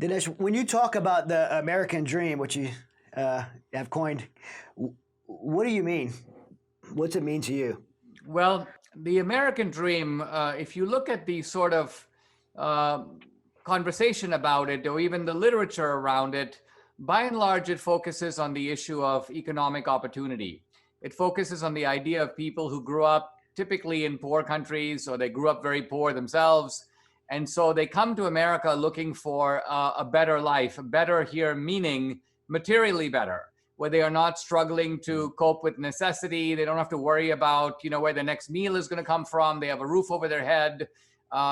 Dinesh, when you talk about the American dream, which you have coined, what do you mean? What's it mean to you? Well, the American dream, if you look at the sort of uh, conversation about it, or even the literature around it, by and large, it focuses on the issue of economic opportunity. It focuses on the idea of people who grew up typically in poor countries, or they grew up very poor themselves. And so they come to America looking for a better life, better here, meaning materially better, where they are not struggling to cope with necessity. They don't have to worry about, where the next meal is going to come from. They have a roof over their head.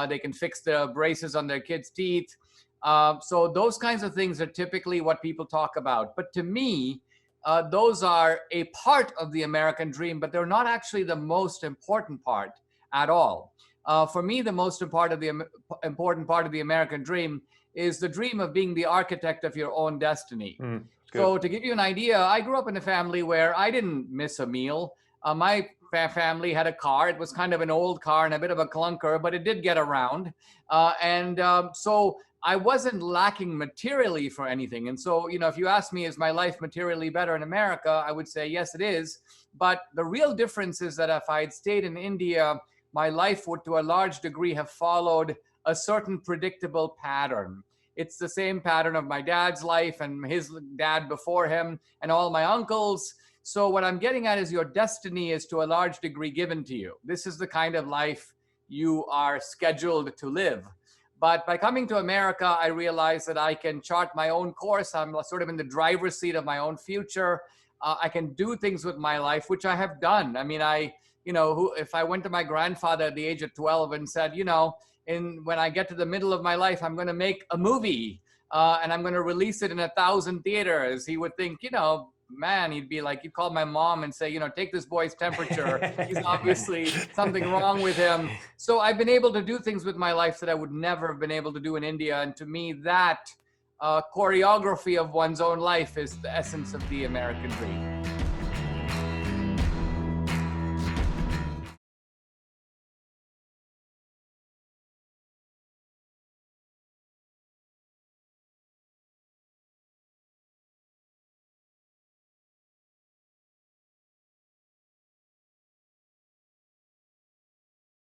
They can fix the braces on their kids' teeth. So those kinds of things are typically what people talk about. But to me, those are a part of the American dream, but they're not actually the most important part at all. For me, the most important part of the American dream is the dream of being the architect of your own destiny. So to give you an idea, I grew up in a family where I didn't miss a meal. My family had a car. It was kind of an old car and a bit of a clunker, but it did get around. So I wasn't lacking materially for anything. And so, if you ask me, is my life materially better in America? I would say, yes, it is. But the real difference is that if I had stayed in India, my life would to a large degree have followed a certain predictable pattern. It's the same pattern of my dad's life and his dad before him and all my uncles. So what I'm getting at is your destiny is to a large degree given to you. This is the kind of life you are scheduled to live. But by coming to America, I realized that I can chart my own course. I'm sort of in the driver's seat of my own future. I can do things with my life, which I have done. I mean, if I went to my grandfather at the age of 12 and said, when I get to the middle of my life, I'm going to make a movie and I'm going to release it in 1,000 theaters, he would think, man, he'd call my mom and say, take this boy's temperature. He's obviously something wrong with him. So I've been able to do things with my life that I would never have been able to do in India. And to me, that choreography of one's own life is the essence of the American dream.